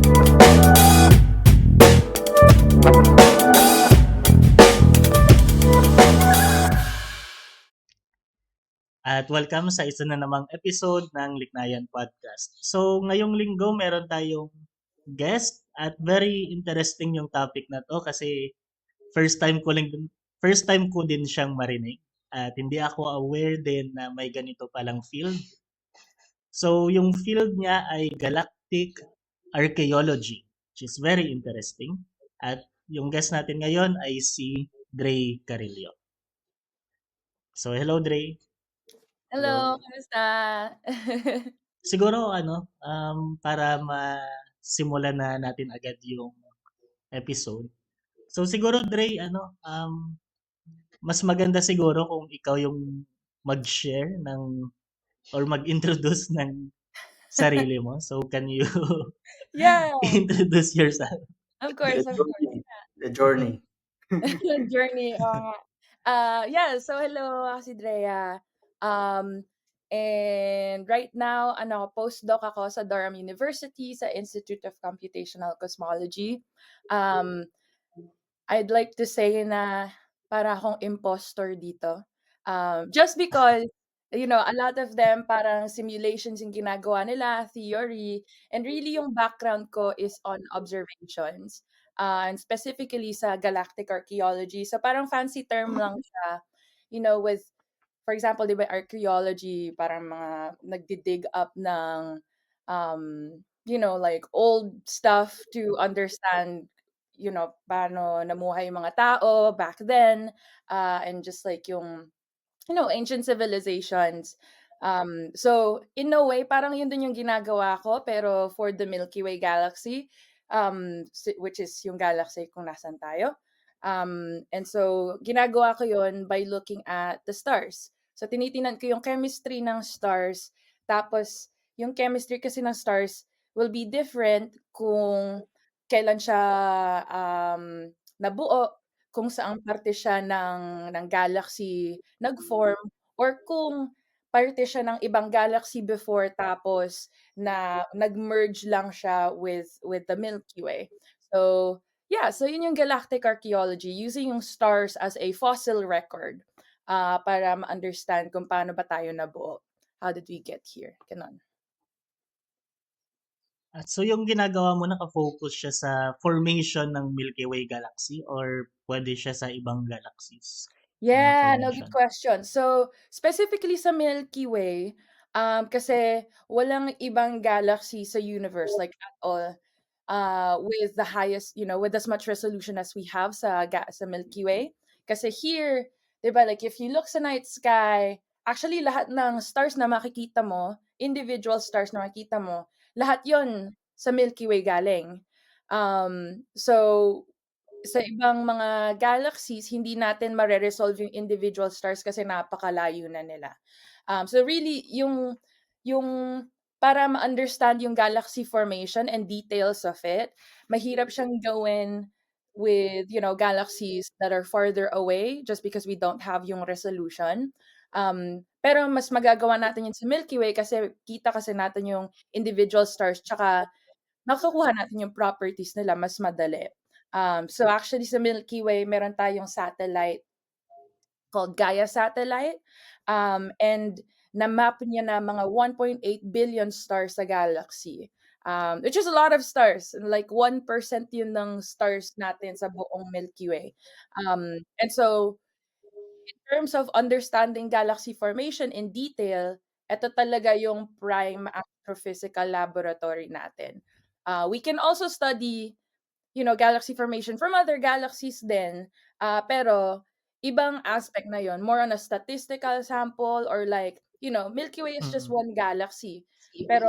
At welcome sa isa na namang episode ng Liknayan Podcast. So, ngayong linggo meron tayong guest at very interesting yung topic na to kasi first time ko lang first time ko din siyang marinig at hindi ako aware din na may ganito palang field. So, yung field niya ay galactic archaeology, which is very interesting. At yung guest natin ngayon ay si Dre Carillo. So, hello Dre. Hello, kamusta? Siguro para masimulan na natin agad yung episode. So siguro Dre, mas maganda siguro kung ikaw yung mag-share ng or mag-introduce ng sarili mo. So can you Yeah, introduce yourself? of The course, of course. journey. The journey. Journey, oo nga. Yeah, so hello, ako si Drea. Um, and right now, postdoc ako sa Durham University sa Institute of Computational Cosmology. Um, I'd like to say na para akong impostor dito. Just because, a lot of them parang simulations yung ginagawa nila, theory, and really yung background ko is on observations. And specifically sa galactic archaeology. So parang fancy term lang siya, with, for example, di ba archaeology, parang mga nagdi-dig up ng, um, like old stuff to understand paano namuhay yung mga tao back then, and just like yung, ancient civilizations. So, in a way, parang yun din yung ginagawa ko, pero for the Milky Way galaxy, which is yung galaxy kung nasan tayo. And so, ginagawa ko yun by looking at the stars. So, tinitingnan ko yung chemistry ng stars, tapos yung chemistry kasi ng stars will be different kung kailan siya nabuo, kung saang parte siya ng galaxy nag-form, or kung parte siya ng ibang galaxy before tapos na nag-merge lang siya with the Milky Way. So, yeah, so yun yung galactic archaeology, using yung stars as a fossil record, para ma-understand kung paano ba tayo nabuo. How did we get here? Ganon. So yung ginagawa mo naka-focus siya sa formation ng Milky Way galaxy or pwede siya sa ibang galaxies na Yeah, no, formation? good question. So, specifically sa Milky Way, kasi walang ibang galaxy sa universe, like at all, with the highest, with as much resolution as we have sa Milky Way. Kasi here, 'di ba, like if you look sa night sky, actually lahat ng stars na makikita mo, individual stars na makikita mo, lahat 'yon sa Milky Way galing. So sa ibang mga galaxies, hindi natin mare-resolve yung individual stars kasi napakalayo na nila. So really, yung para ma-understand yung galaxy formation and details of it, mahirap siyang gawin with, galaxies that are farther away just because we don't have yung resolution. Pero mas magagawa natin yun sa Milky Way kasi kita kasi natin yung individual stars, tsaka makukuha natin yung properties nila mas madali. So actually sa Milky Way, meron tayong satellite called Gaia satellite. And na-map niya na mga 1.8 billion stars sa galaxy. Which is a lot of stars. Like 1% yun ng stars natin sa buong Milky Way. And so, in terms of understanding galaxy formation in detail, ito talaga yung prime astrophysical laboratory natin. We can also study, galaxy formation from other galaxies din, pero ibang aspect na yon, more on a statistical sample, or like, Milky Way is just Mm. one galaxy. Pero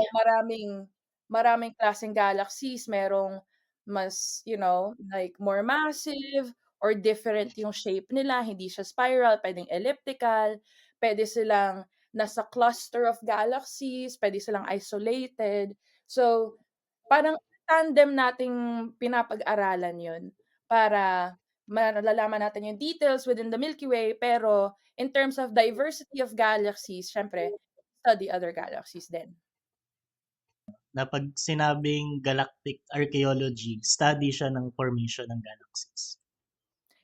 maraming klaseng galaxies, merong mas, like more massive or different yung shape nila, hindi siya spiral, pwedeng elliptical, pwede silang nasa cluster of galaxies, pwede silang isolated. So, parang tandem nating pinapag-aralan 'yun para malalaman natin yung details within the Milky Way, pero in terms of diversity of galaxies, siyempre study other galaxies din. na pag sinabing galactic archaeology, study siya ng formation ng galaxies.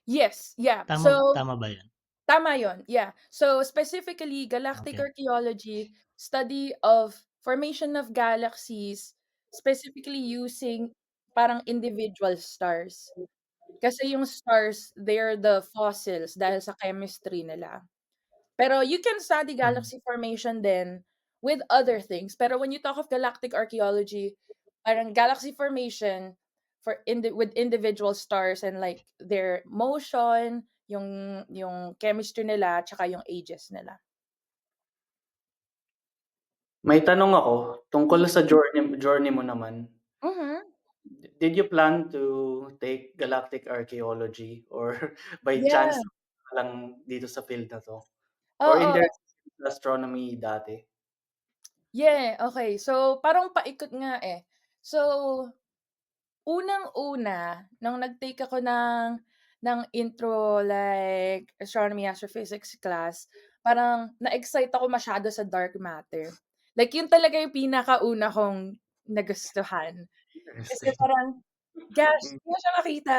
Yes, yeah. Tama So, tama ba 'yun? tama yun, yeah. So, specifically, galactic Okay. archaeology, study of formation of galaxies, specifically using parang individual stars. Kasi yung stars, they're the fossils dahil sa chemistry nila. Pero you can study Mhm. galaxy formation din with other things. Pero when you talk of galactic archaeology, parang galaxy formation with individual stars and like their motion, yung chemistry nila, tsaka yung ages nila. May tanong ako tungkol Ye sa journey mo naman. Mhm. Did you plan to take galactic archaeology or by chance Yeah. lang dito sa field na 'to? Or Oo. interested sa astronomy dati? Yeah, okay. So, parang paikot nga, eh. So, unang-una nung nag-take ako ng intro like astronomy, astrophysics class, parang na-excite ako masyado sa dark matter. Like yun talaga yung pinakauna kong nagustuhan. Kasi Interesting. parang, gosh, Hmm, di mo siya makita.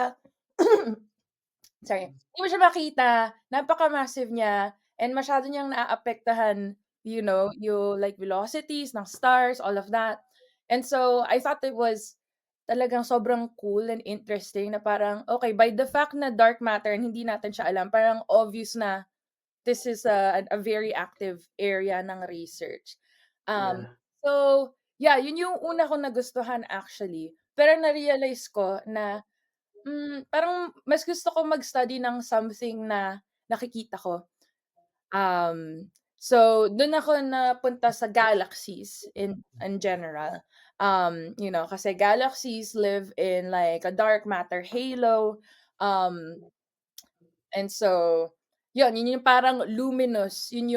Sorry, hindi mo siya makita, napaka-massive niya and masyado niyang naaapektuhan, yung like velocities ng stars, all of that. And so, I thought it was talagang sobrang cool and interesting na parang, okay, by the fact na dark matter and hindi natin siya alam, parang obvious na this is a very active area ng research. Um, yeah. so, yeah, yun yung una kong nagustuhan actually. Pero na-realize ko na parang mas gusto ko mag-study ng something na nakikita ko. So dun ako napunta sa galaxies in general. Kasi galaxies live in like a dark matter halo. Um, and so yun yung parang luminous, yun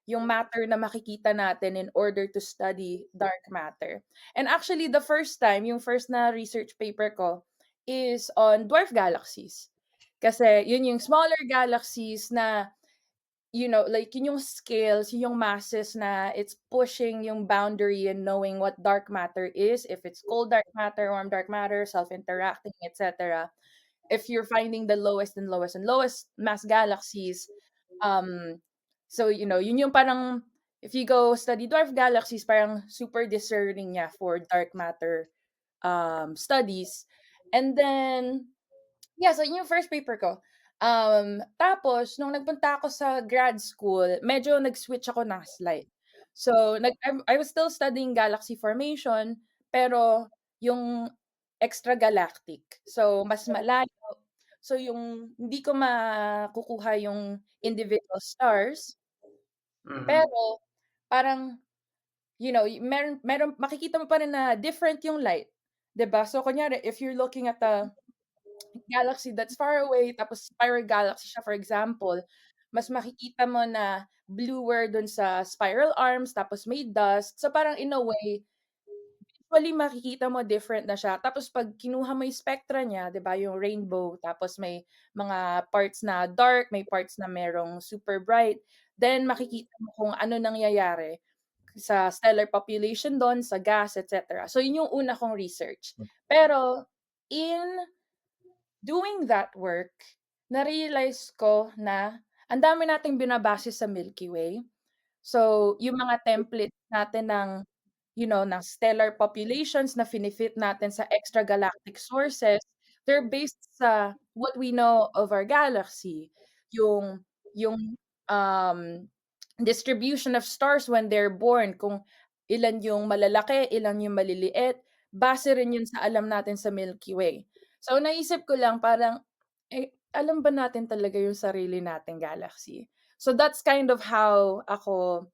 yung matter na makikita natin in order to study dark matter. And actually the first time, yung first na research paper ko is on dwarf galaxies. Kasi yun yung smaller galaxies na like yun yung scales, yun yung masses na it's pushing yung boundary and knowing what dark matter is, if it's cold dark matter, warm dark matter, self-interacting, etc. If you're finding the lowest and lowest and lowest mass galaxies, um, so yun yung parang if you go study dwarf galaxies, parang super discerning niya for dark matter studies. And then yeah, so yun yung first paper ko. Tapos nung nagpunta ako sa grad school, medyo nag-switch ako ng slide. So, I was still studying galaxy formation, pero yung extragalactic. So, mas malayo. So, yung hindi ko makukuha yung individual stars, Mhm. pero parang, meron makikita mo pa rin na different yung light, 'di ba? So, kunyari if you're looking at a galaxy that's far away tapos spiral galaxy siya for example, mas makikita mo na bluer dun sa spiral arms tapos may dust. So, parang in a way, visually makikita mo different na siya. Tapos 'pag kinuha mo yung spectra niya, 'di ba, yung rainbow tapos may mga parts na dark, may parts na merong super bright, then makikita mo kung ano nangyayari sa stellar population dun, sa gas, etcetera. So, yun yung una kong research. Pero in doing that work, na-realize ko na ang dami nating binabase sa Milky Way. So, yung mga templates natin ng stellar populations na fini-fit natin sa extragalactic sources, they're based sa what we know of our galaxy. Yung distribution of stars when they're born, kung ilan yung malalaki, ilan yung maliliit, base rin yun sa alam natin sa Milky Way. So, naisip ko lang parang, alam ba natin talaga yung sarili nating galaxy? So, that's kind of how ako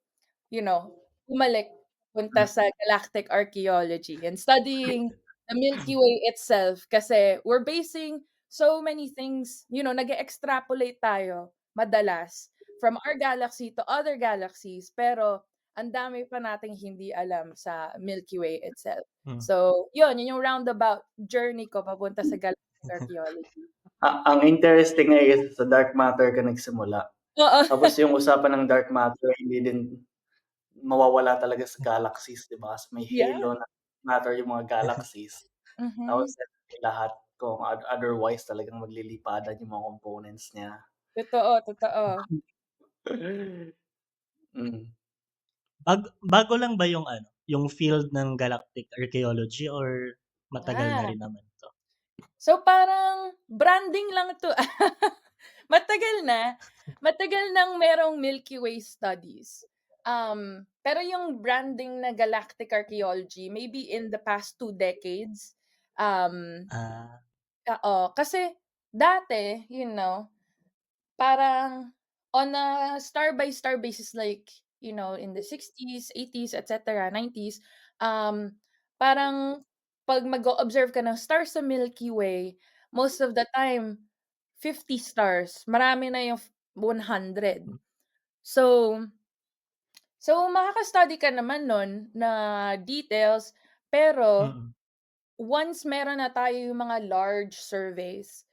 bumalik punta sa galactic archaeology and studying the Milky Way itself kasi we're basing so many things, nag-e-extrapolate tayo madalas from our galaxy to other galaxies pero ang dami pa nating hindi alam sa Milky Way itself. Hmm. So, yun yung roundabout journey ko papunta sa galactic archaeology. Ang interesting nga is sa dark matter ka nagsimula. Oo. Tapos yung usapan ng dark matter mawawala talaga sa galaxies, 'di ba? Kasi may Yeah. halo na matter yung mga galaxies. Tapos Mhm. lahat kung otherwise talagang maglilipadan yung mga components niya. Totoo, totoo. Hmm. Bago lang ba yung ano, yung field ng galactic archaeology or matagal na Ah. rin naman 'to? So, parang branding lang 'to. Matagal na, matagal nang merong Milky Way studies. Pero yung branding na galactic archaeology, maybe in the past 2 decades. Um, Ah, Oo, kasi dati, parang on a star by star basis, like, in the 60s, 80s, etc., 90s, parang 'pag mag-o-observe ka ng stars sa Milky Way, most of the time 50 stars, marami na yung 100. hmm, So makaka-study ka naman nun na details, pero mm, once meron na tayo yung mga large surveys,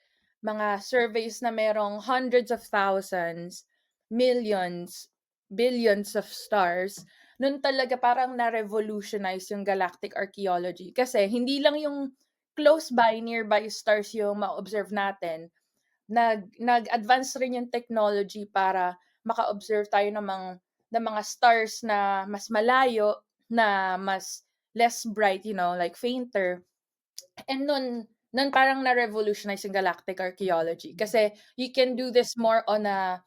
mga surveys na merong hundreds of thousands, millions, billions of stars, nun talaga parang na-revolutionize yung galactic archaeology. Kasi hindi lang yung close by, nearby stars yung ma-observe natin, nag-advance rin yung technology para maka-observe tayo ng mga stars na mas malayo, na mas less bright, like fainter. And nun parang na-revolutionize yung galactic archaeology kasi you can do this more on a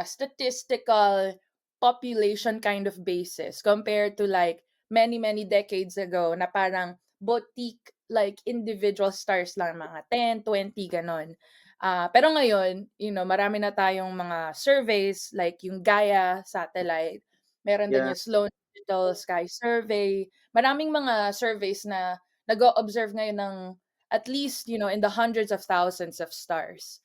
statistical population kind of basis compared to like many many decades ago na parang boutique like individual stars lang, mga 10, 20 ganon. Pero ngayon, marami na tayong mga surveys like yung Gaia satellite, meron din Yeah. yung Sloan Digital Sky Survey, maraming mga surveys na nag-o-observe ngayon ng at least, in the hundreds of thousands of stars.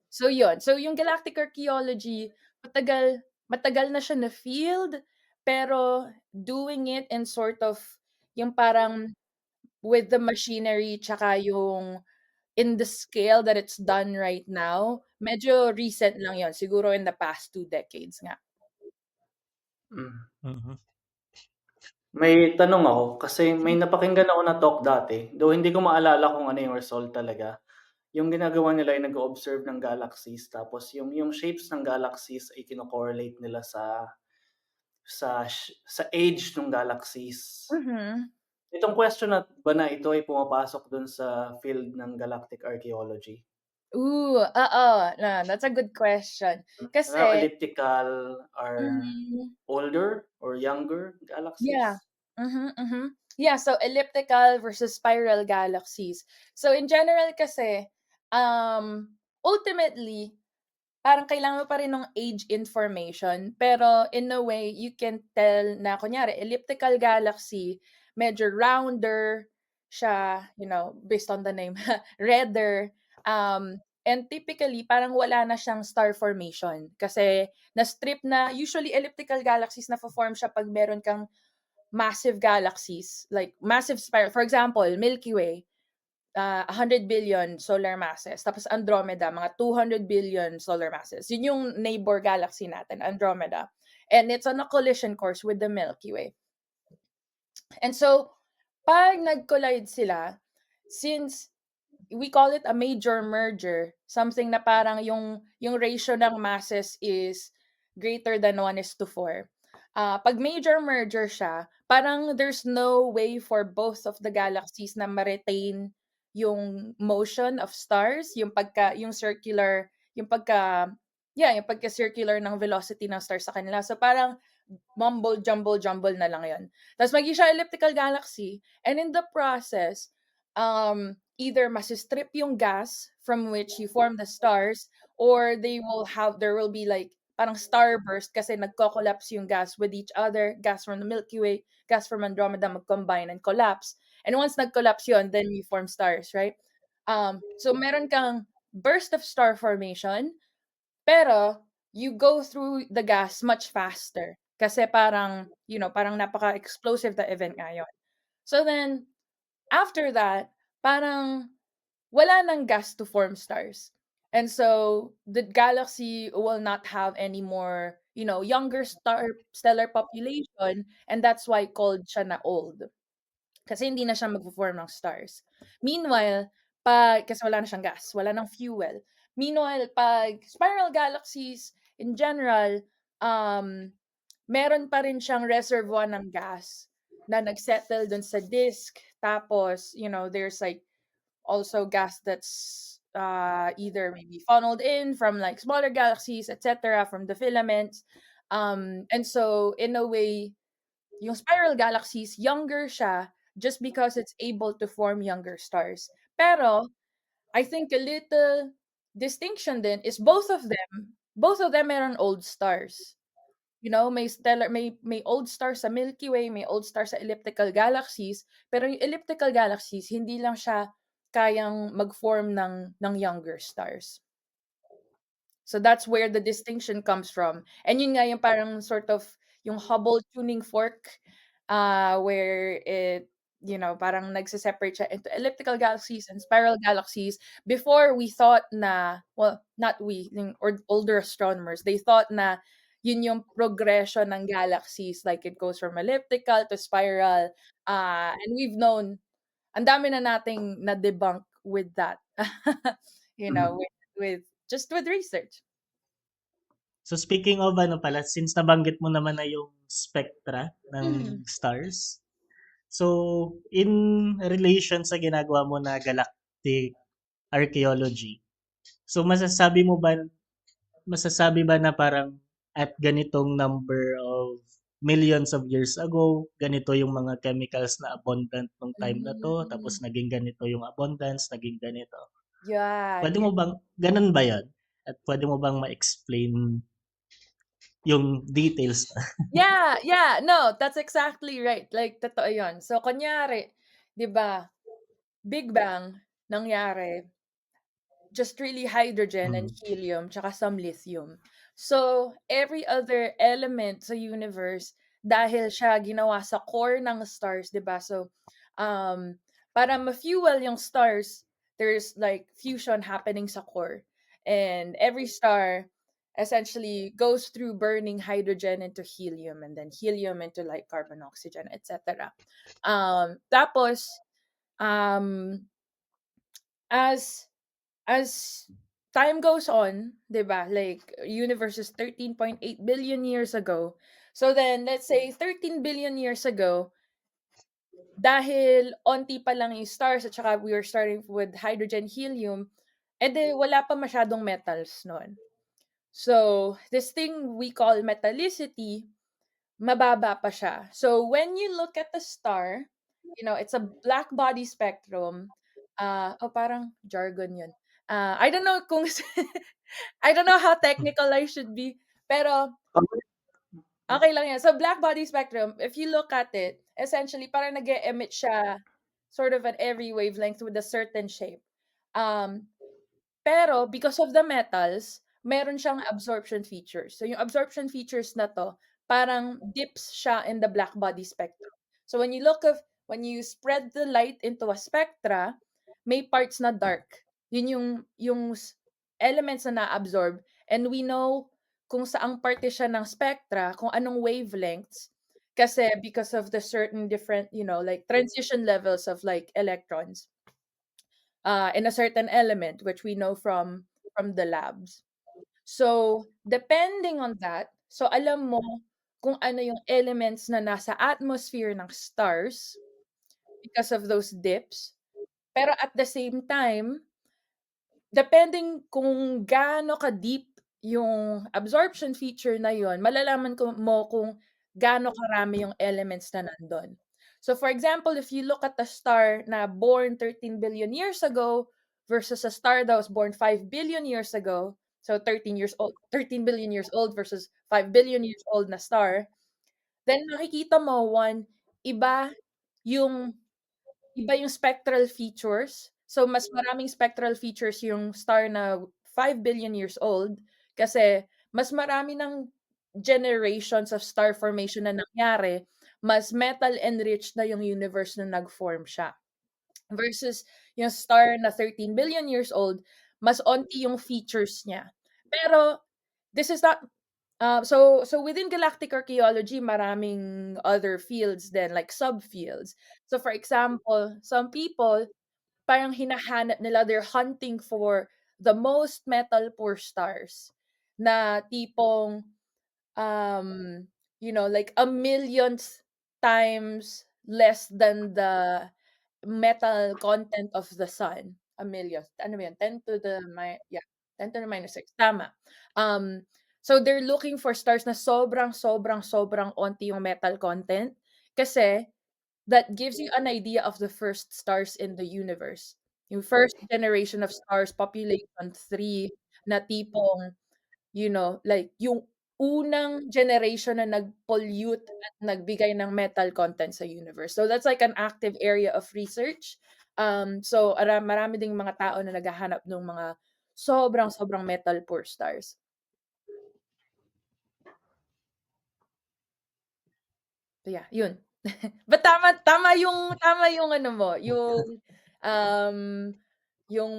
So yun. So yung galactic archaeology, matagal matagal na siya na field, pero doing it in sort of yung parang with the machinery tsaka yung in the scale that it's done right now, medyo recent lang yon, siguro in the past 2 decades nga. Hmm. mhm, May tanong ako kasi may napakinggan ako na talk dati, though hindi ko maalala kung ano yung result talaga. Yung ginagawa nila ay nag-o-observe ng galaxies tapos yung shapes ng galaxies ay kino-correlate nila sa age ng galaxies. Mhm. Itong question na ba na ito ay pumapasok dun sa field ng galactic archaeology? Oo, that's a good question. Kasi Elliptical are mhm. older or younger Yeah. galaxies? Mhm, mhm. Yeah, so elliptical versus spiral galaxies. So in general kasi, ultimately, parang kailangan mo pa rin ng age information, pero in a way you can tell na kunyari elliptical galaxy, medyo rounder siya, based on the name, redder, and typically parang wala na siyang star formation kasi na-strip na usually elliptical galaxies nafo-form siya 'pag meron kang massive galaxies, like massive spiral. For example, Milky Way, 100 billion solar masses. Tapos Andromeda, mga 200 billion solar masses. Yun yung neighbor galaxy natin, Andromeda. And it's on a collision course with the Milky Way. And so, pag nag-collide sila, since we call it a major merger, something na parang yung ratio ng masses is greater than 1:4. Pag major merger siya, parang there's no way for both of the galaxies na ma-retain yung motion of stars, yung pagka-circular ng velocity ng stars sa kanila. So parang mumble jumble jumble na lang 'yon. Tapos maging siya elliptical galaxy, and in the process, either masi-strip yung gas from which you form the stars, or there will be like parang starburst kasi nagko-collapse yung gas with each other, gas from the Milky Way, gas from Andromeda mag-combine and collapse. And once nag-collapse yun, then you form stars, right? So meron kang burst of star formation, pero you go through the gas much faster kasi parang napaka-explosive the event nga yun. So then, after that, parang wala ng gas to form stars. And so the galaxy will not have any more younger stellar population, and that's why called siya na old. Kasi hindi na siya magfo-form ng stars. Meanwhile, kasi wala na siyang gas, wala ng fuel. Meanwhile, pag spiral galaxies in general, meron pa rin siyang reservoir ng gas na nagsettle dun sa disk. Tapos, there's like also gas that's either maybe funneled in from like smaller galaxies, etc., from the filaments. And so, in a way, yung spiral galaxies, younger siya just because it's able to form younger stars. Pero, I think a little distinction din is both of them meron old stars. May old star sa Milky Way, may old star sa elliptical galaxies, pero yung elliptical galaxies hindi lang siya kayang mag-form ng younger stars. So that's where the distinction comes from. And yun nga yung parang sort of yung Hubble tuning fork, where it, parang nagse-separate siya into elliptical galaxies and spiral galaxies. Before, we thought na, well, not we, or older astronomers, they thought na yun yung progression ng galaxies, like it goes from elliptical to spiral. And we've known, ang dami na nating na-debunk with that. Mhm. with research. So speaking of since nabanggit mo naman na yung spectra ng stars. So in relation sa ginagawa mo na galactic archaeology. So masasabi ba na parang at ganitong number of millions of years ago, ganito yung mga chemicals na abundant nung time na to, tapos naging ganito yung abundance, naging ganito. Yeah. Ganun ba yun? At pwede mo bang ma-explain yung details? Yeah, no, that's exactly right. Like, totoo yun. So, kunyari, di ba, Big Bang, nangyari, just really hydrogen and helium, tsaka some lithium. So, every other element sa universe, dahil siya ginawa sa core ng stars, di ba? So, para ma-fuel yung stars, there's like fusion happening sa core. And every star essentially goes through burning hydrogen into helium, and then helium into like carbon, oxygen, etc. Tapos, um, as time goes on, 'di ba? Like universe is 13.8 billion years ago. So then let's say 13 billion years ago, dahil onti pa lang yung stars at saka we were starting with hydrogen, helium, wala pa masyadong metals noon. So this thing we call metallicity, mababa pa siya. So when you look at the star, it's a black body spectrum. Parang jargon yun. I don't know kung I don't know how technical I should be, pero okay lang yan. So black body spectrum, if you look at it, essentially parang nag-emit siya sort of at every wavelength with a certain shape. Pero because of the metals, meron siyang absorption features. So yung absorption features na to, parang dips siya in the black body spectrum. So when you spread the light into a spectra, may parts na dark. Yun yung elements na na-absorb, and we know kung saang parte siya ng spectra, kung anong wavelengths, kasi because of the certain different, like transition levels of like electrons in a certain element, which we know from the labs. So, depending on that, so alam mo kung ano yung elements na nasa atmosphere ng stars because of those dips. Pero at the same time, depending kung gaano ka-deep yung absorption feature na yon, malalaman mo kung gaano karami yung elements na nandun. So for example, if you look at the star na born 13 billion years ago versus a star that was born 5 billion years ago, so 13 billion years old versus 5 billion years old na star, then makikita mo, iba yung spectral features. So mas maraming spectral features yung star na 5 billion years old kasi mas marami ng generations of star formation na nangyari, mas metal enriched na yung universe na nag-form siya. Versus yung star na 13 billion years old, mas onti yung features niya. Pero this is not So within galactic archaeology, maraming other fields then, like subfields. So for example, some people parang hinahanap nila, they're hunting for the most metal poor stars na tipong um like a millionth times less than the metal content of the sun. A millionth. Ano ba 'yan? 10 to the yeah, 10 to the minus 6. Tama. Um, so they're looking for stars na sobrang, sobrang, sobrang onti yung metal content kasi that gives you an idea of the first stars in the universe. Yung first generation of stars, population 3, na tipong, like yung unang generation na nag-pollute at nagbigay ng metal content sa universe. So that's like an active area of research. So marami ding mga tao na naghahanap ng mga sobrang sobrang metal poor stars. So yeah, yun. But tama yung ano mo, um yung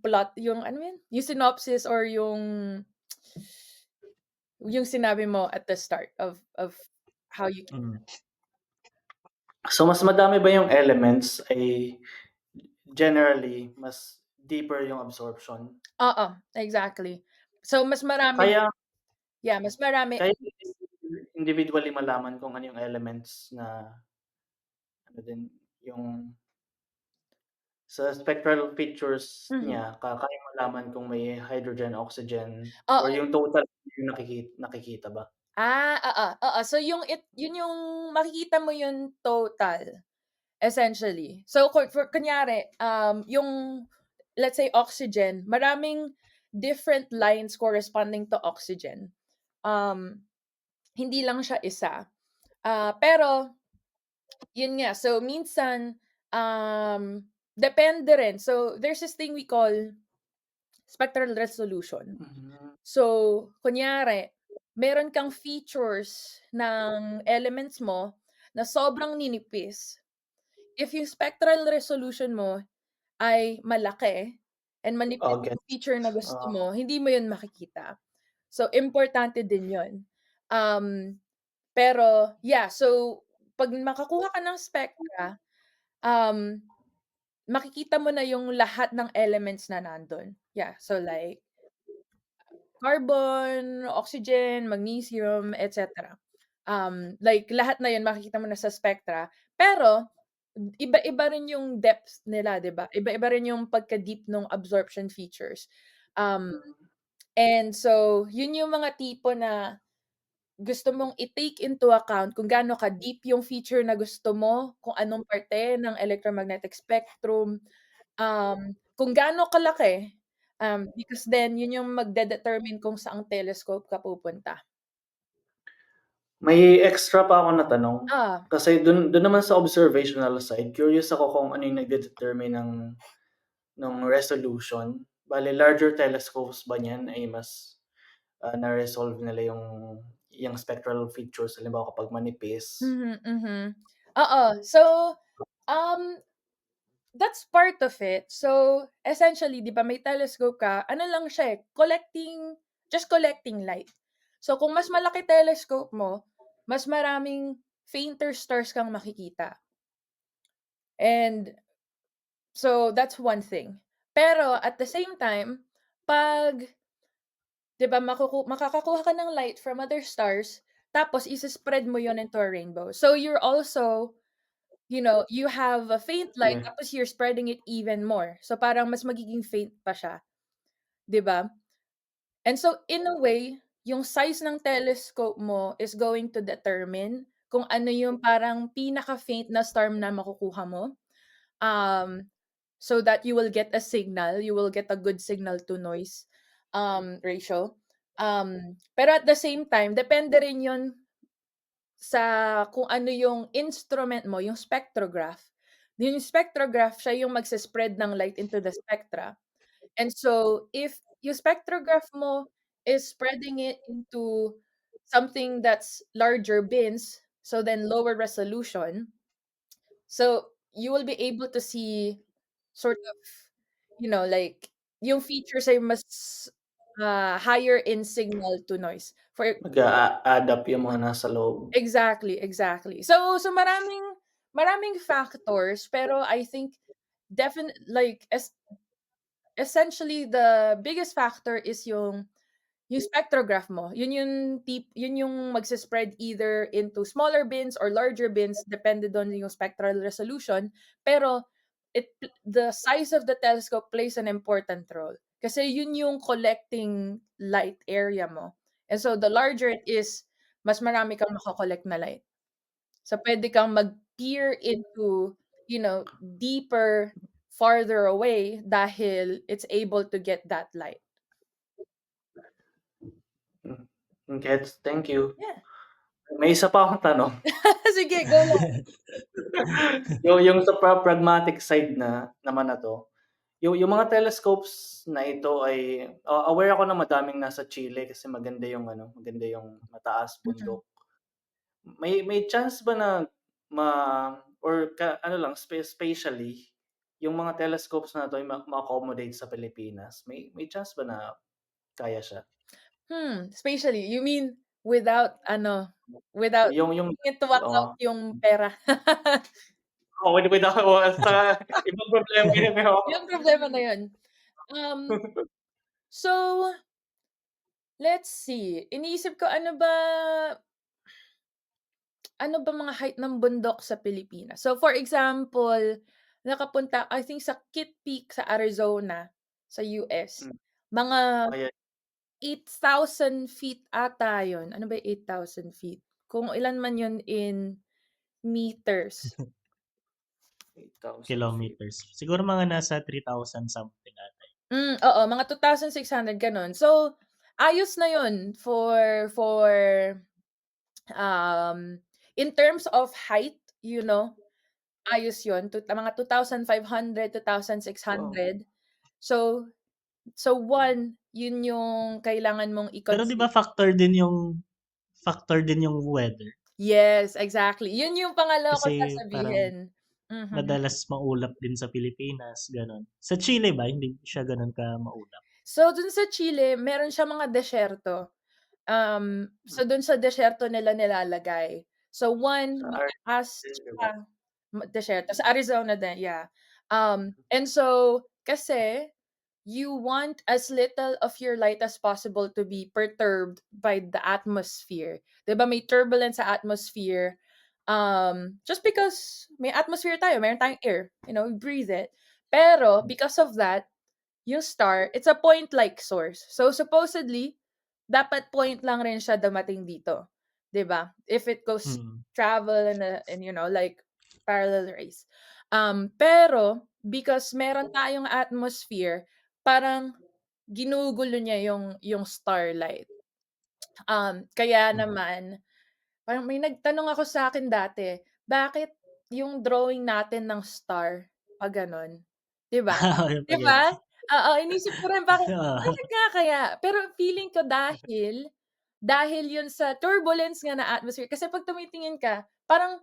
plot, yung ano yun, yung synopsis or yung sinabi mo at the start of how you. So mas madami ba yung elements ay generally mas deeper yung absorption? Oo, exactly. So mas marami, Kaya mas marami. kaya individually malaman kung ano yung elements na ano din yung sa spectral features niya kaya malaman kung may hydrogen, oxygen, or Oo. yung total yung nakikita ba? Oo, oo. So yun yung makikita mo yung total, essentially. So kunyari, yung let's say oxygen, maraming different lines corresponding to oxygen. Hindi lang siya isa. Pero yun nga, so minsan depende rin. So there's this thing we call spectral resolution. So, kunyari, meron kang features ng elements mo na sobrang ninipis. If yung spectral resolution mo ay malaki and manipis yung Gets. feature na gusto mo, hindi mo yun makikita. So, importante din yun. Pero, yeah, so, pag makakuha ka ng spectra, makikita mo na yung lahat ng elements na nandun. Yeah, so like, carbon, oxygen, magnesium, etc. Like lahat na 'yun makikita mo na sa spectra, pero iba-iba rin yung depth nila, 'di ba? Iba-iba rin yung pagka-deep nung absorption features. And so 'yun yung mga tipo na gusto mong i-take into account kung gaano ka-deep yung feature na gusto mo, kung anong parte ng electromagnetic spectrum, kung gaano kalaki, because then yun yung magde-determine kung saang telescope ka pupunta. May extra pa ako na tanong. Ah. Kasi dun naman sa observational side, curious ako kung ano yung nagde-determine ng resolution. Bale, larger telescopes ba niyan ay mas na-resolve nila yung spectral features, halimbawa kapag manipis? Oo. So, um, that's part of it. So, essentially, 'di ba may telescope ka, ano lang siya, just collecting light. So, kung mas malaki telescope mo, mas maraming fainter stars kang makikita. And so, that's one thing. Pero at the same time, 'pag 'di ba makakakuha ka ng light from other stars, tapos spread mo yon into a rainbow. So, you're also, you have a faint light Yeah. tapos you're spreading it even more. So, parang mas magiging faint pa siya, 'di ba? And so, in a way, yung size ng telescope mo is going to determine kung ano yung parang pinaka-faint na star na makukuha mo. So that you will get a signal, you will get a good signal to noise ratio. Pero at the same time, depende rin yun sa kung ano yung instrument mo, yung spectrograph. Yung spectrograph, siya yung magse-spread ng light into the spectra. And so, if yung spectrograph mo is spreading it into something that's larger bins, so then lower resolution, so you will be able to see sort of, like, yung features ay mas higher in signal to noise. For Nag-a-add up yung mga nasa loob. exactly, exactly. So maraming factors, pero I think like essentially the biggest factor is yung spectrograph mo. Yun yung magse-spread either into smaller bins or larger bins depended on yung spectral resolution. Pero the size of the telescope plays an important role. Kasi yun yung collecting light area mo. And so the larger it is, mas marami kang makakollect na light. So pwede kang mag-peer into, deeper, farther away dahil it's able to get that light. Gets, thank you. Yeah. May isa pa akong tanong. Sige, go lang. Yung sa pragmatic side naman na to, yung mga telescopes na ito ay aware ako na madaming nasa Chile kasi maganda yung mataas bundok. May chance ba na spatially yung mga telescopes na to ay ma-accommodate sa Pilipinas? May chance ba na kaya siya? Spatially, you mean without without Yung to work out yung pera? without sa ibang problema yun. Yung problema na yun. So, let's see. Iniisip ko ano ba mga height ng bundok sa Pilipinas? So, for example, nakapunta I think sa Kitt Peak sa Arizona, sa US. Mga Ayan. 8,000 feet ata yun. Ano ba 8,000 feet? Kung ilan man yun in meters. 8,000 Kilometers. Siguro mga nasa 3,000 something ata. Oo, mga 2,600 ganun. So, ayos na yun for in terms of height, ayos yun. Mga 2,500, 2,600. So one, yun yung kailangan mong Pero di ba factor din yung weather? Yes, exactly. Yun yung pangalawa ko Kasi sasabihin. madalas maulap din sa Pilipinas, ganun. Sa Chile ba, hindi siya ganun ka maulap? So, dun sa Chile, meron siya mga desyerto. So dun sa desyerto nila nilalagay. So one, mataas siya, desyerto. Sa Arizona din, yeah. And so, kasi, you want as little of your light as possible to be perturbed by the atmosphere. 'Di ba may turbulence sa atmosphere? Just because may atmosphere tayo, meron tayong air, we breathe it. Pero because of that, yung star, it's a point-like source. So supposedly, dapat point lang rin siya dumating dito, 'di ba? If it goes travel and like parallel rays. Pero because meron tayong atmosphere, parang ginugulo niya yung starlight. Kaya naman parang may nagtanong ako sa akin dati, bakit yung drawing natin ng star pag gano'n, 'di ba? Yung 'Di ba? Oo, inisip ko rin bakit nga kaya? Pero feeling ko dahil yun sa turbulence nga na atmosphere kasi 'pag tumitingin ka parang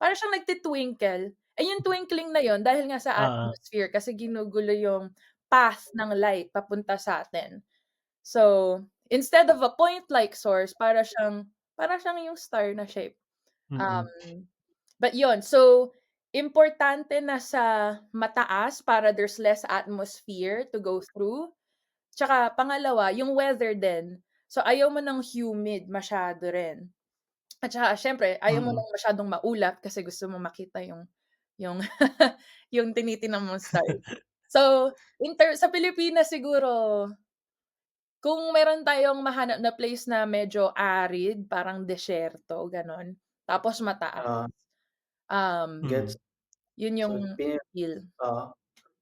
siyang nagti-twinkle. Eh, yung twinkling na yun dahil nga sa atmosphere kasi ginugulo yung path ng light papunta sa'tin. So, instead of a point-like source, para siyang yung star na shape. But yun, so importante na sa mataas para there's less atmosphere to go through. Tsaka pangalawa, yung weather din. So ayaw mo ng humid masyado rin. At saka siyempre ayaw mo ng masyadong maulap kasi gusto mo makita yung yung tinitingnan mong star. So, sa Pilipinas siguro, kung meron tayong mahanap na place na medyo arid, parang desyerto, gano'n, tapos mataas. Gets. Yun yung feel.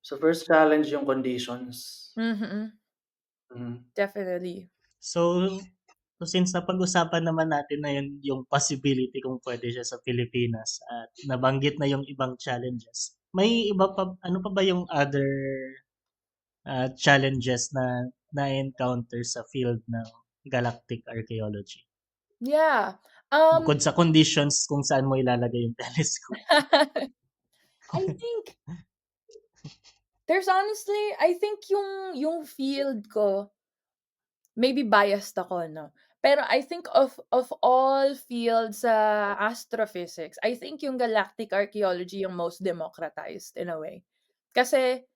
So first challenge yung conditions. Definitely. So since napag-usapan naman natin na yun yung possibility kung pwede siya sa Pilipinas at nabanggit na yung ibang challenges, may iba pa, ano pa ba yung other challenges na na-encounter sa field ng galactic archaeology? Yeah. Bukod sa conditions kung saan mo ilalagay yung telescope. I think I think yung field ko, maybe biased ako, no? Pero I think of all fields sa astrophysics, I think yung galactic archaeology yung most democratized in a way. Kasi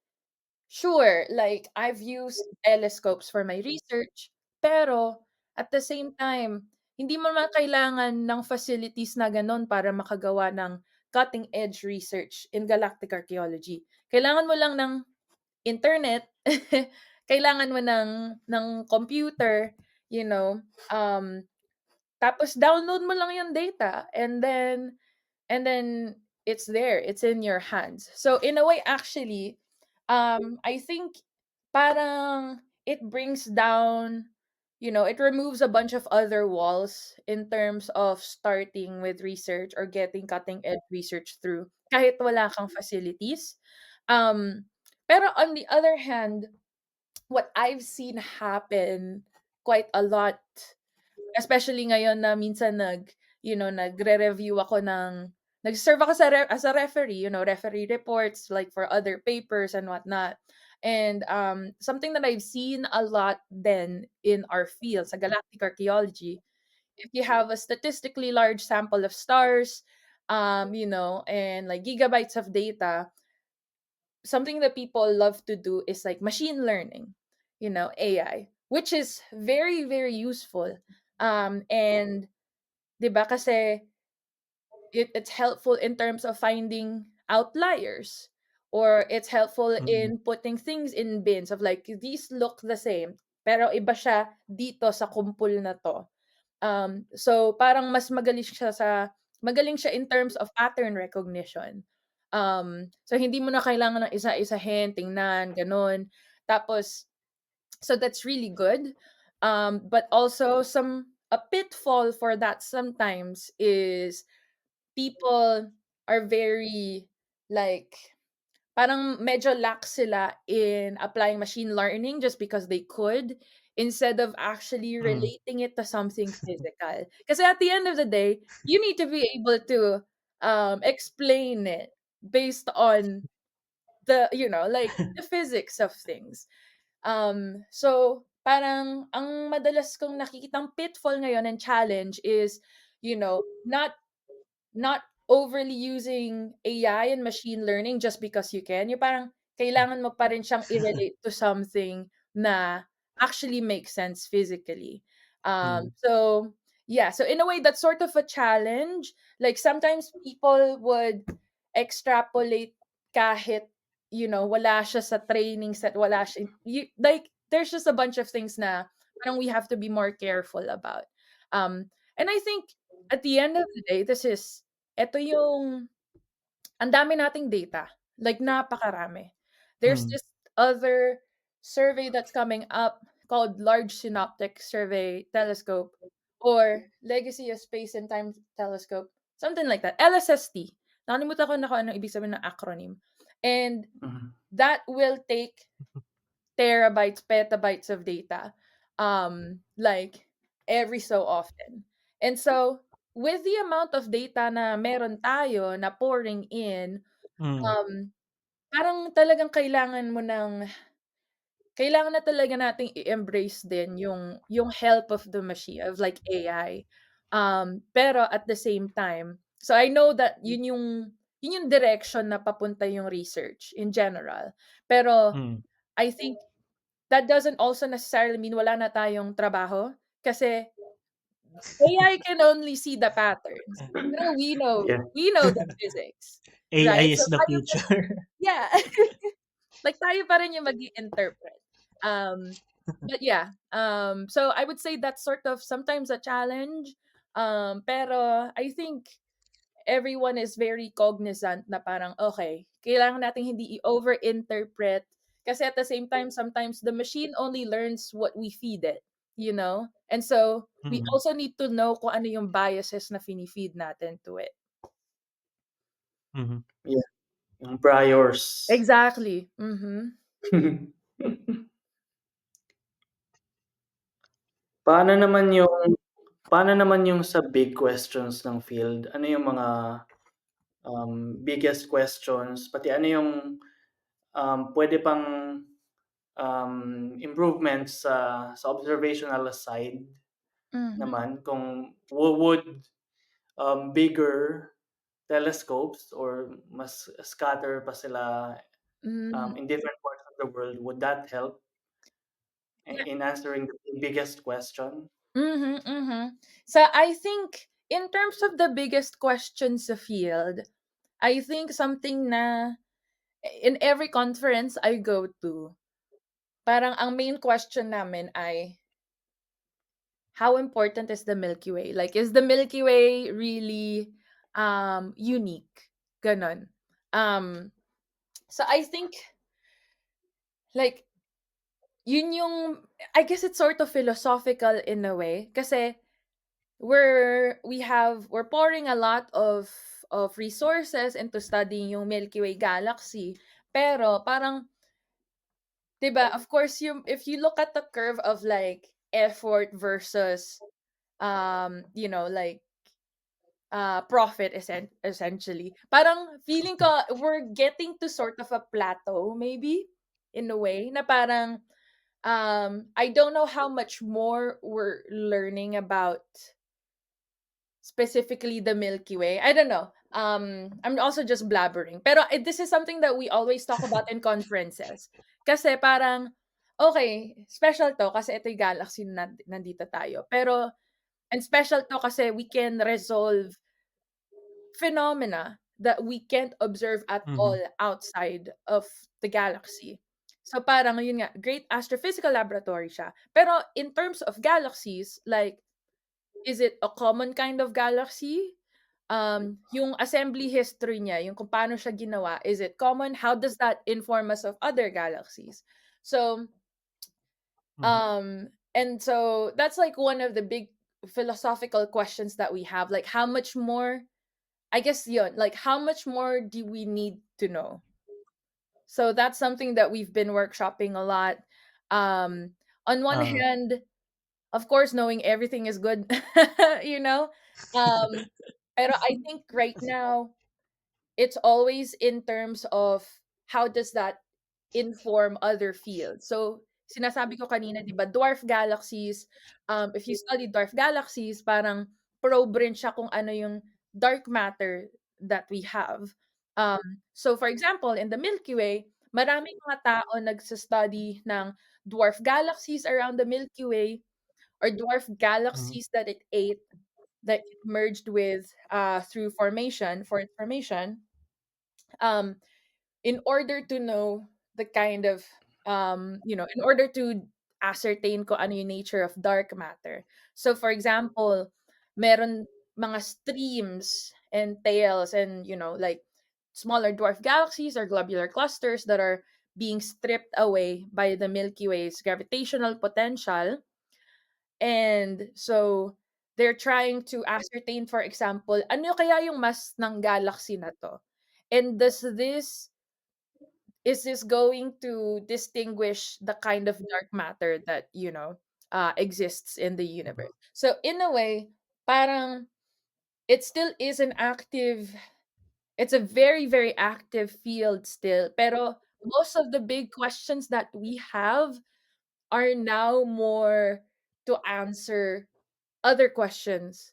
sure, like I've used telescopes for my research, pero at the same time, hindi mo naman kailangan ng facilities na gano'n para makagawa ng cutting edge research in galactic archaeology. Kailangan mo lang ng internet, kailangan mo ng computer, you know, tapos download mo lang yung data and then it's there, it's in your hands. So in a way, actually, I think parang it brings down, it removes a bunch of other walls in terms of starting with research or getting cutting edge research through kahit wala kang facilities. Pero on the other hand, what I've seen happen quite a lot, especially ngayon na minsan nagre-review ako nag-serve ako as a referee, referee reports like for other papers and whatnot. And something that I've seen a lot then in our field, sa galactic archaeology, if you have a statistically large sample of stars, and like gigabytes of data, something that people love to do is like machine learning, AI, which is very, very useful. And 'di ba kasi it's helpful in terms of finding outliers, or it's helpful Mm. in putting things in bins of like these look the same pero iba siya dito sa kumpul na to. So parang mas magaling siya in terms of pattern recognition. So hindi mo na kailangan ng isa-isahin, tingnan, gano'n. Tapos, so that's really good. But also a pitfall for that sometimes is people are very like parang medyo lax sila in applying machine learning just because they could, instead of actually Mm. relating it to something physical. Kasi at the end of the day, you need to be able to explain it based on like the physics of things. So parang ang madalas kong nakikitang pitfall ngayon and challenge is, not overly using AI and machine learning just because you can. Yung parang kailangan mo pa rin siyang i-relate to something na actually makes sense physically. Mm. So yeah, so in a way that's sort of a challenge. Like sometimes people would extrapolate kahit wala siya sa training set, wala siya like there's just a bunch of things na parang we have to be more careful about. And I think at the end of the day, eto yung ang dami nating data, like napakarami. There's Mm. this other survey that's coming up called Large Synoptic Survey Telescope or Legacy of Space and Time Telescope, something like that. LSST. Nakalimutan ko na kung ano ibig sabihin ng acronym. And Mhm. that will take terabytes, petabytes of data, like every so often. And so, with the amount of data na meron tayo na pouring in, Mm. um, parang talagang kailangan na talaga nating i-embrace din yung help of the machine, of like AI. Pero at the same time, so I know that yun yung direction na papunta yung research in general. Pero Mm. I think that doesn't also necessarily mean wala na tayong trabaho kasi AI can only see the patterns. Pero we know Yeah. we know the physics, AI right? is So the tayo pa future. yeah. Like tayo pa rin yung mag-i-interpret. Um, but yeah, so I would say that's sort of sometimes a challenge. Pero I think everyone is very cognizant na parang, okay, kailangan nating hindi i-overinterpret kasi at the same time, sometimes the machine only learns what we feed it, you know? And so, we Mm. also need to know kung ano yung biases na fini-feed natin to it. Mhm. Yeah, yung priors. Exactly. Mhm. Paano naman yung sa big questions ng field? Ano yung mga, biggest questions, pati ano yung, puwede pang improvements sa observational side Mhm. naman kung would bigger telescopes or mas scatter pa sila Hmm. in different parts of the world, would that help Yeah. in answering the biggest question? Mhm, mhm. So I think in terms of the biggest questions sa field, I think something na in every conference I go to, parang ang main question namin ay, how important is the Milky Way? Like, is the Milky Way really unique? Ganon. Um, so I think like yun yung I guess it's sort of philosophical in a way kasi we're pouring a lot of resources into studying yung Milky Way galaxy. Pero parang 'di ba, of course yung if you look at the curve of like effort versus like profit essentially. Parang feeling ko we're getting to sort of a plateau maybe in a way na parang I don't know how much more we're learning about specifically the Milky Way. I don't know. I'm also just blabbering. Pero this is something that we always talk about in conferences. Kasi parang, okay, special to kasi ito yung galaxy na nandito tayo. Pero, and special to kasi we can resolve phenomena that we can't observe at all Mhm. outside of the galaxy. So parang yun nga, great astrophysical laboratory siya. Pero in terms of galaxies, like, is it a common kind of galaxy? Yung assembly history niya, yung kung paano siya ginawa, is it common? How does that inform us of other galaxies? So, Mhm. and so that's like one of the big philosophical questions that we have. Like, how much more, I guess, yun, like, how much more do we need to know? So that's something that we've been workshopping a lot. On one Oo. hand, of course, knowing everything is good, you know? Um, pero I think right now, it's always in terms of how does that inform other fields. So, sinasabi ko kanina, 'di ba, dwarf galaxies, if you study dwarf galaxies, parang probe rin siya kung ano yung dark matter that we have. So for example, in the Milky Way, maraming mga tao nagsa-study ng dwarf galaxies around the Milky Way or dwarf Mhm. galaxies that it ate, that it merged with through formation, um, in order to know the kind of in order to ascertain ko ano yung nature of dark matter. So for example, meron mga streams and tails and like smaller dwarf galaxies or globular clusters that are being stripped away by the Milky Way's gravitational potential. And so they're trying to ascertain, for example, ano kaya yung mass ng galaxy na to? And is this going to distinguish the kind of dark matter that exists in the universe? So in a way, parang it still is an active. It's a very very active field still. Pero most of the big questions that we have are now more to answer other questions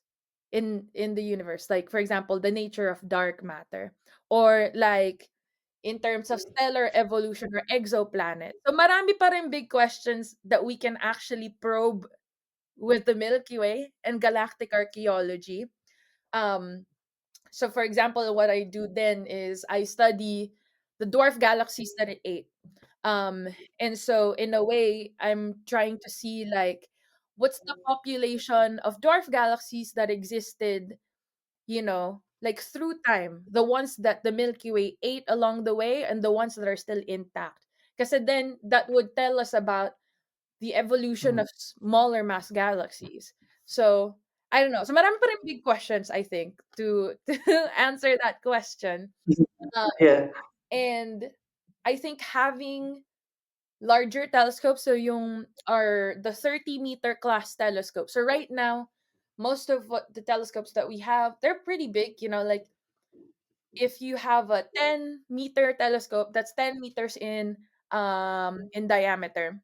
in the universe, like for example the nature of dark matter, or like in terms of stellar evolution or exoplanet. So marami pa rin big questions that we can actually probe with the Milky Way and galactic archaeology. um so for example, what I do then is I study the dwarf galaxies that it ate. um and so in a way I'm trying to see like what's the population of dwarf galaxies that existed, like through time, the ones that the Milky Way ate along the way and the ones that are still intact. Because then that would tell us about the evolution Mhm. of smaller mass galaxies. So I don't know. So marami pa rin big questions, I think, to answer that question. Uh, Yeah. and I think having larger telescopes, so yung are the 30-meter class telescope. So right now, most of what the telescopes that we have, they're pretty big, like if you have a 10-meter telescope, that's 10 meters in, in diameter,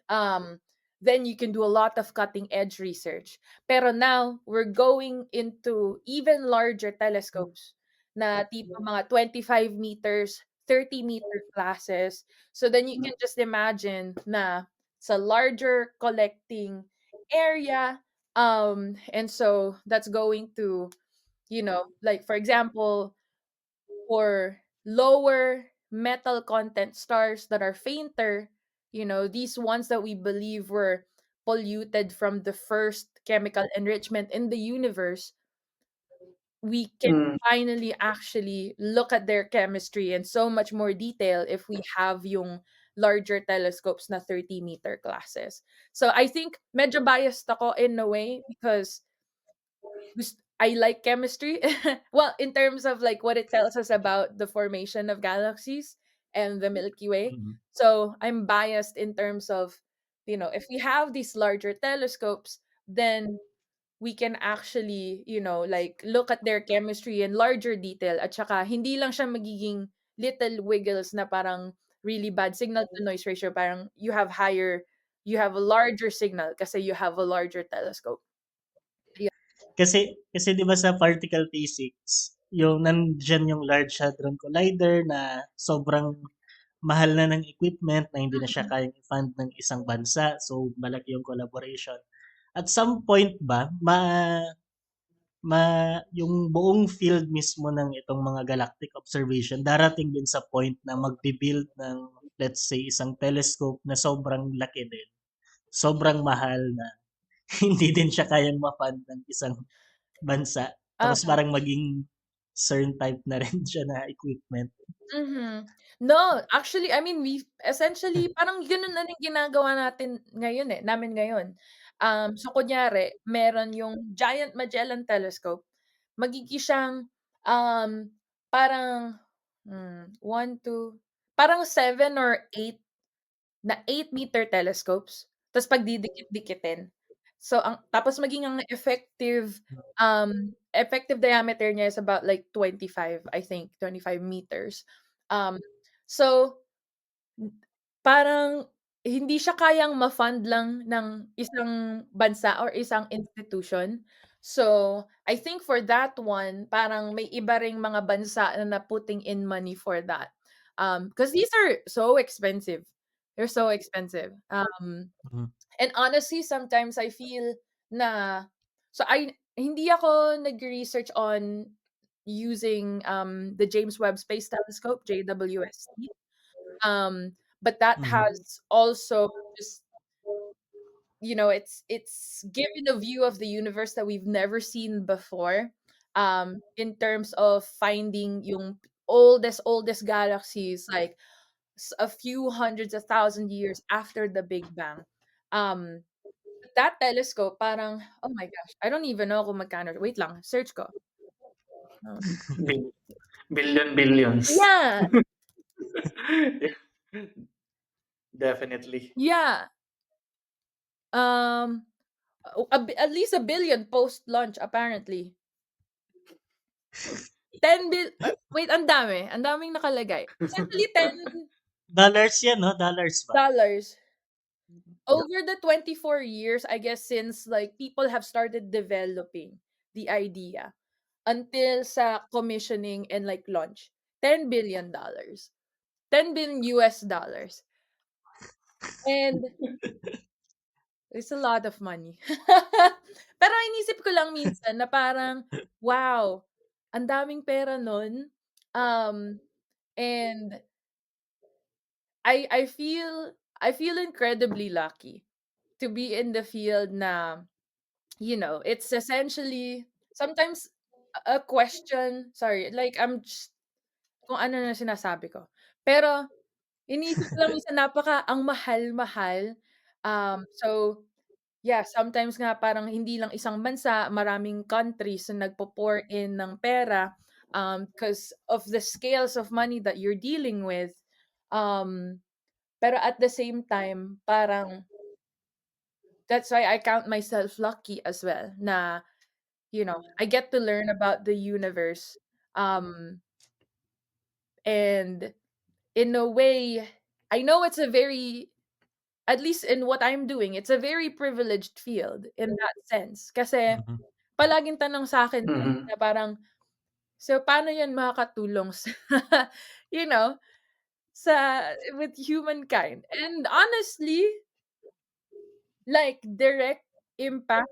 um, then you can do a lot of cutting edge research. Pero now, we're going into even larger telescopes na tipo mga 25 meters, 30-meter classes. So then you can just imagine na sa larger collecting area, and so that's going to, like for example, for lower metal content stars that are fainter, these ones that we believe were polluted from the first chemical enrichment in the universe, we can Mm. finally actually look at their chemistry in so much more detail if we have yung larger telescopes na 30-meter classes. So I think medyo biased ako in a way because I like chemistry. Well, in terms of like what it tells us about the formation of galaxies and the Milky Way. Mhm. So I'm biased in terms of, if we have these larger telescopes, then we can actually, like look at their chemistry in larger detail at saka hindi lang siya magiging little wiggles na parang really bad signal to noise ratio, parang you have a larger signal kasi you have a larger telescope. Kasi 'di ba sa particle physics, yung nandiyan yung Large Hadron Collider na sobrang mahal na ng equipment na hindi na siya Mm. kayang i-fund ng isang bansa. So, malaki yung collaboration. At some point ba, yung buong field mismo ng itong mga galactic observation, darating din sa point na magbi-build ng, let's say, isang telescope na sobrang laki din, sobrang mahal na hindi din siya kayang ma-fund ng isang bansa. Tapos Um, parang maging CERN type na rin siya na equipment. Mhm. No, actually, I mean, we essentially parang gano'n na rin ginagawa namin ngayon. So kunyari meron yung Giant Magellan Telescope, magiging siyang, parang, 1, 2, parang 7 or 8 meter telescopes, ta's pagdidikit-dikitin. So tapos ang effective diameter niya is about like 25, I think, 25 meters. Um, so parang hindi siya kayang ma-fund lang ng isang bansa or isang institution. So, I think for that one, parang may iba ring mga bansa na putting in money for that. Because these are so expensive. They're so expensive. Mhm. And honestly, sometimes I feel na hindi ako nag-research on using the James Webb Space Telescope, JWST. But that Mhm. has also just, it's given a view of the universe that we've never seen before. In terms of finding yung oldest galaxies, like a few hundreds of thousand years after the Big Bang. Um, that telescope, parang, oh my gosh, I don't even know kung magkano. Wait lang, search ko. Oh. Billions. Yeah, Definitely. yeah. Um, at least a billion post-launch, apparently. 10 wait, ang dami. Ang daming nakalagay. Essentially, Dollars yan, no? Dollars ba? $10. Over the 24 years, I guess, since like people have started developing the idea until sa commissioning and like launch, $10 billion. 10 billion US dollars. And it's a lot of money. Pero inisip ko lang minsan na parang, wow, ang daming pera nun. And I feel incredibly lucky to be in the field na, it's essentially sometimes a question, sorry, like I'm just kung ano na sinasabi ko. Pero iniisip ko lang minsan ang mahal-mahal. So yeah, sometimes nga parang hindi lang isang bansa, maraming countries na nagpo-pour in ng pera, 'cause of the scales of money that you're dealing with. Um, pero at the same time, parang that's why I count myself lucky as well na, I get to learn about the universe. And in a way, I know it's a very, at least in what I'm doing, it's a very privileged field in that sense. Kasi Mhm. palaging tanong sa akin Mhm. na parang, so paano yan makakatulong sa, you know, sa with humankind? And honestly, like direct impact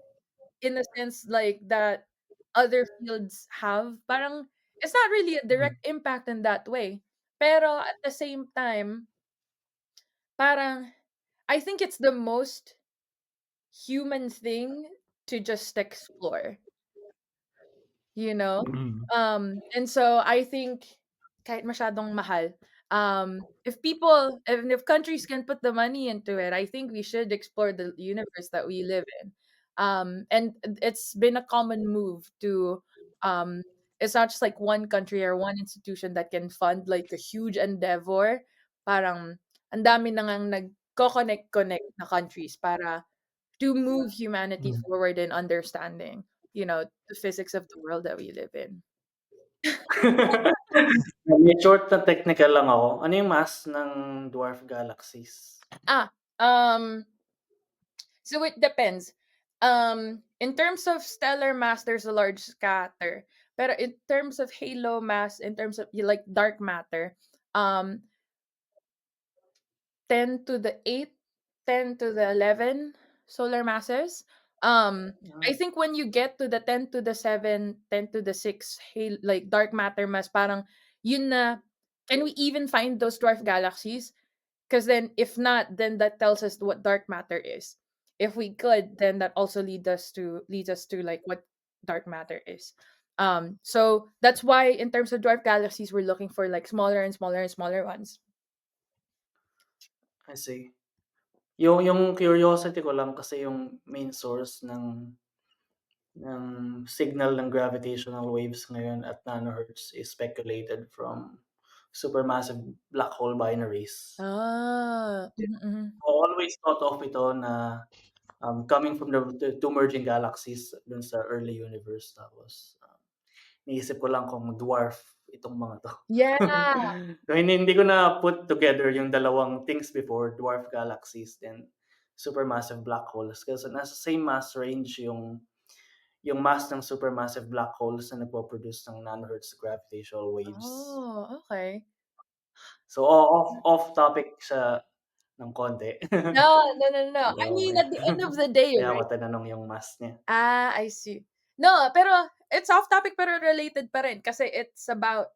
in a sense like that other fields have, parang it's not really a Mhm. direct impact in that way. Pero at the same time, parang I think it's the most human thing to just explore, you know? Mhm. And so I think kahit masyadong mahal, if countries can put the money into it, I think we should explore the universe that we live in. And it's been a common move to, um, it's not just like one country or one institution that can fund like a huge endeavor. Parang ang dami na ngang nagko-connect na countries para to move humanity Mhm. forward in understanding, the physics of the world that we live in. May short na technical lang ako. Ano yung mass ng dwarf galaxies? Ah, um, so it depends. In terms of stellar mass, there's a large scatter. But in terms of halo mass, in terms of like dark matter, um, 10 to the 8, 10 to the 11 solar masses. I Ah, think when you get to the 10 to the 7, 10 to the 6, like dark matter mass, parang yun na, can we even find those dwarf galaxies? Because then, if not, then that tells us what dark matter is. If we could, then that also leads us to like what dark matter is. So that's why in terms of dwarf galaxies, we're looking for like smaller and smaller and smaller ones. I see. Yung curiosity ko lang kasi yung main source ng signal ng gravitational waves ngayon at nanohertz is speculated from supermassive black hole binaries. Ah, mhm. So, always thought of ito na, coming from the two merging galaxies dun sa early universe tapos, iniisip ko lang kung dwarf itong mga 'to. Yeah. So, hindi ko na put together yung dalawang things before, dwarf galaxies then supermassive black holes kasi nasa same mass range yung mass ng supermassive black holes na nagpo-produce ng nanohertz gravitational waves. Oh, okay. So, off topic siya ng konti. No, no, no, no. I So, mean, kaya at the end of the day, kaya ko right? tinanong yung mass niya. I see. No, pero it's off topic pero related pa rin kasi it's about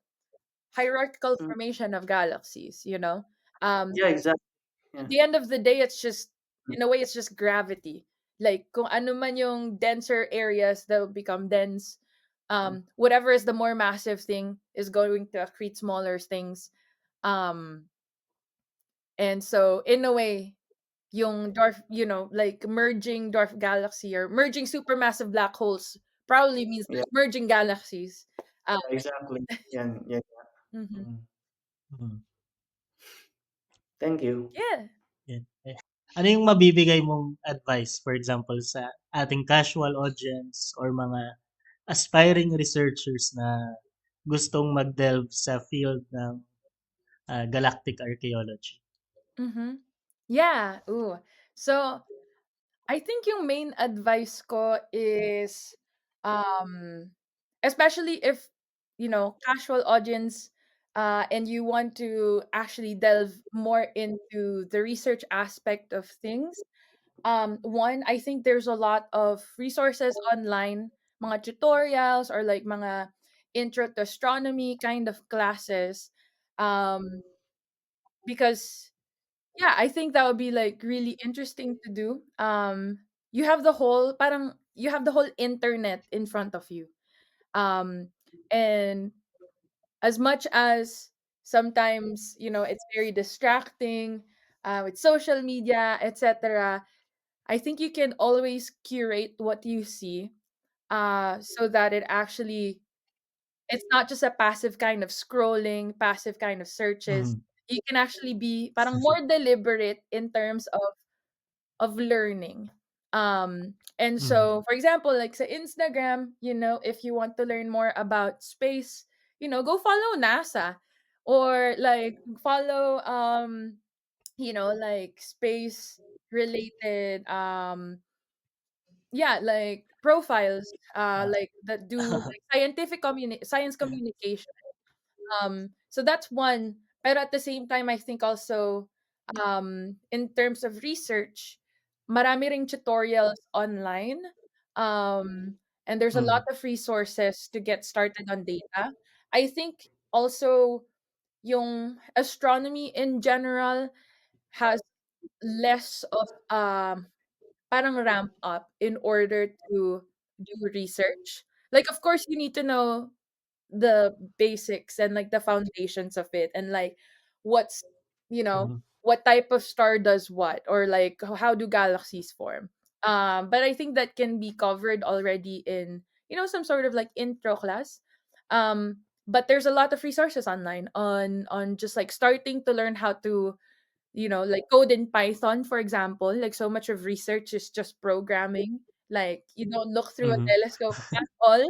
hierarchical Hmm, formation of galaxies, you know? Um, yeah, exactly, at yeah. the end of the day, it's just, in a way, it's just gravity. Like, kung ano man yung denser areas that will become dense, Hmm, whatever is the more massive thing is going to accrete smaller things. Um, and so, in a way, yung dwarf, like merging dwarf galaxy or merging supermassive black holes probably means yeah, like merging galaxies. Um, exactly. Yan, yan nga. mhm. Mm. Mhm. Thank you. Yeah. Yan. Ano yung mabibigay mong advice, for example, sa ating casual audience or mga aspiring researchers na gustong mag-delve sa field ng galactic archaeology? Mhm. Yeah. Ooh. So, I think yung main advice ko is, um, especially if, casual audience, and you want to actually delve more into the research aspect of things. One, I think there's a lot of resources online, mga tutorials or like mga intro to astronomy kind of classes. Um, because yeah, I think that would be like really interesting to do. You have the whole internet in front of you. Um, and as much as sometimes, it's very distracting, with social media, etc. I think you can always curate what you see, so that it's not just a passive kind of scrolling, passive kind of searches. Mhm. You can actually be parang more deliberate in terms of learning. And Mhm. so for example, like sa Instagram, if you want to learn more about space, go follow NASA or like follow like space related like profiles like that do like science communication. So that's one. But at the same time, I think also in terms of research, marami ring tutorials online. Um, and there's a lot Mm. of resources to get started on data. I think also yung astronomy in general has less of parang ramp up in order to do research. Like of course you need to know the basics and like the foundations of it, and like what's you know Mhm. what type of star does what, or like how do galaxies form. But I think that can be covered already in some sort of like intro class. But there's a lot of resources online on just like starting to learn how to like code in Python, for example. Like so much of research is just programming. Like you don't look through a Mhm. telescope at all.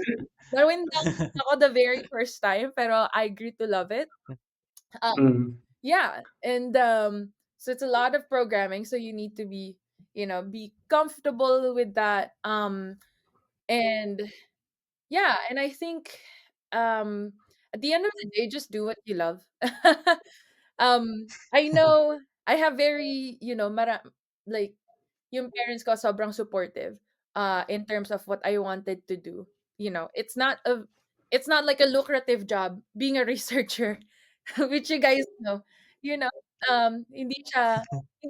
Darwin lang ako the very first time, pero I grew to love it. Um, Mm. yeah, and so it's a lot of programming, so you need to be comfortable with that. And yeah, and I think um at the end of the day, just do what you love. I know I have very, like yung parents ko sobrang supportive in terms of what I wanted to do. It's not like a lucrative job being a researcher, which you guys know. You know, hindi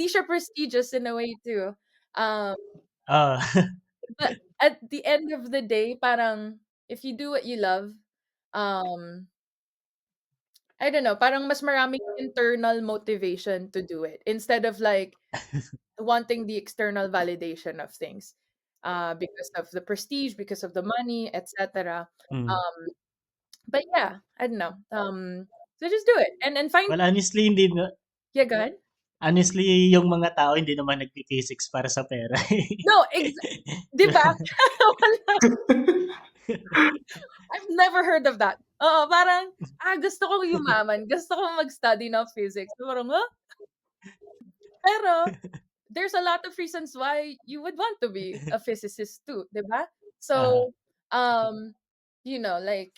siya prestigious in a way too. Um Ah. but at the end of the day, parang if you do what you love, um, I don't know, parang mas maraming internal motivation to do it instead of like wanting the external validation of things. Because of the prestige, because of the money, etc. Mm. Um, but yeah, I don't know. So just do it and find. Well, honestly, hindi na Yeah, go ahead. honestly, yung mga tao hindi naman nagpi-physics para sa pera, eh. No, 'di ba? Wala. I've never heard of that. Oo, parang, gusto kong yumaman, gusto kong mag-study ng physics. Parang, huh? Pero, there's a lot of reasons why you would want to be a physicist too, 'di ba? Uh-huh. So, um, like,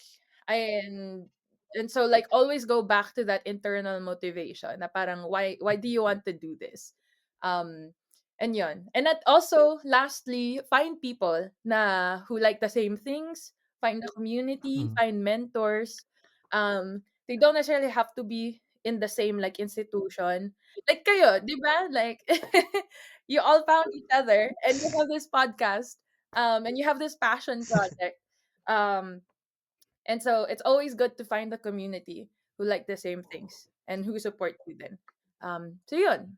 and so like always go back to that internal motivation na parang why do you want to do this? Um, and yun. And that also, lastly, find people who like the same things, find a community, Mm. find mentors. They don't necessarily have to be in the same like institution. Like kayo, 'di ba? Like you all found each other and you have this podcast and you have this passion project. Um and so it's always good to find a community who like the same things and who support you then. So yun,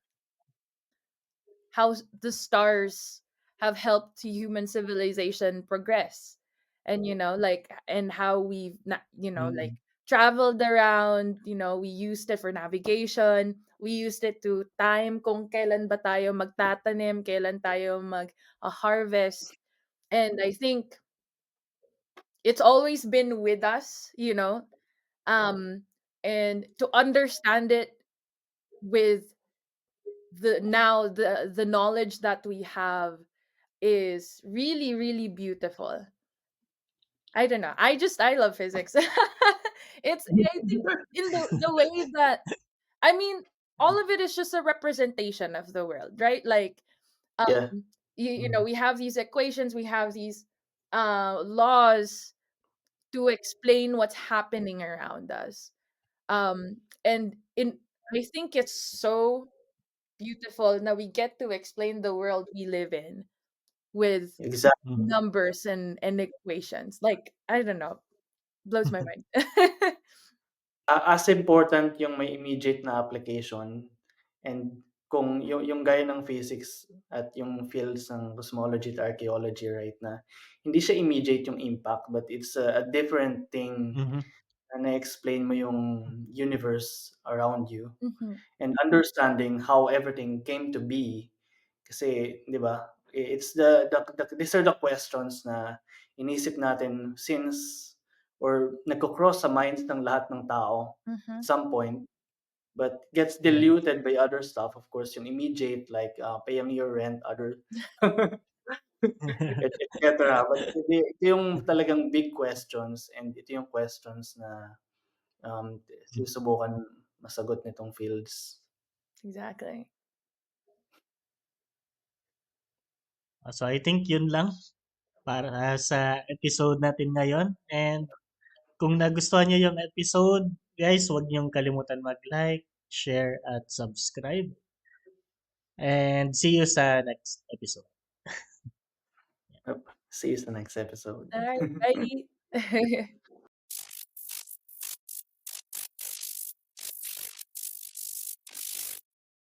how the stars have helped human civilization progress, and like, and how we've like Mm. traveled around. We used it for navigation, we used it to time kung kailan ba tayo magtatanim, kailan tayo harvest. And I think it's always been with us, um and to understand it with the knowledge that we have is really, really beautiful. I don't know. I love physics. I think in the way that, I mean, all of it is just a representation of the world, right? Like, Yeah. um, Mm. we have these equations, we have these laws to explain what's happening around us. And in I think it's so beautiful that we get to explain the world we live in with Exactly. Mhm. numbers and equations. Like, I don't know, blows my mind. As important yung may immediate na application, and kung yung gaya ng physics at yung fields ng cosmology at archaeology, right, na hindi siya immediate yung impact, but it's a different thing Mhm. na na-explain mo yung universe around you Mhm, and understanding how everything came to be. Kasi 'di ba, it's the these are the questions na inisip natin since or nagko-cross sa minds ng lahat ng tao at mhm, some point. but gets Yeah. diluted by other stuff. Of course, yung immediate like paying your rent, other etc. But ito yung talagang big questions, and ito yung questions na susubukan masagot nitong fields. Exactly. So I think yun lang para sa episode natin ngayon. And kung nagustuhan niyo yung episode, guys, huwag niyong kalimutan mag-like, share, at subscribe. And see you sa next episode. See you sa next episode. All right, bye.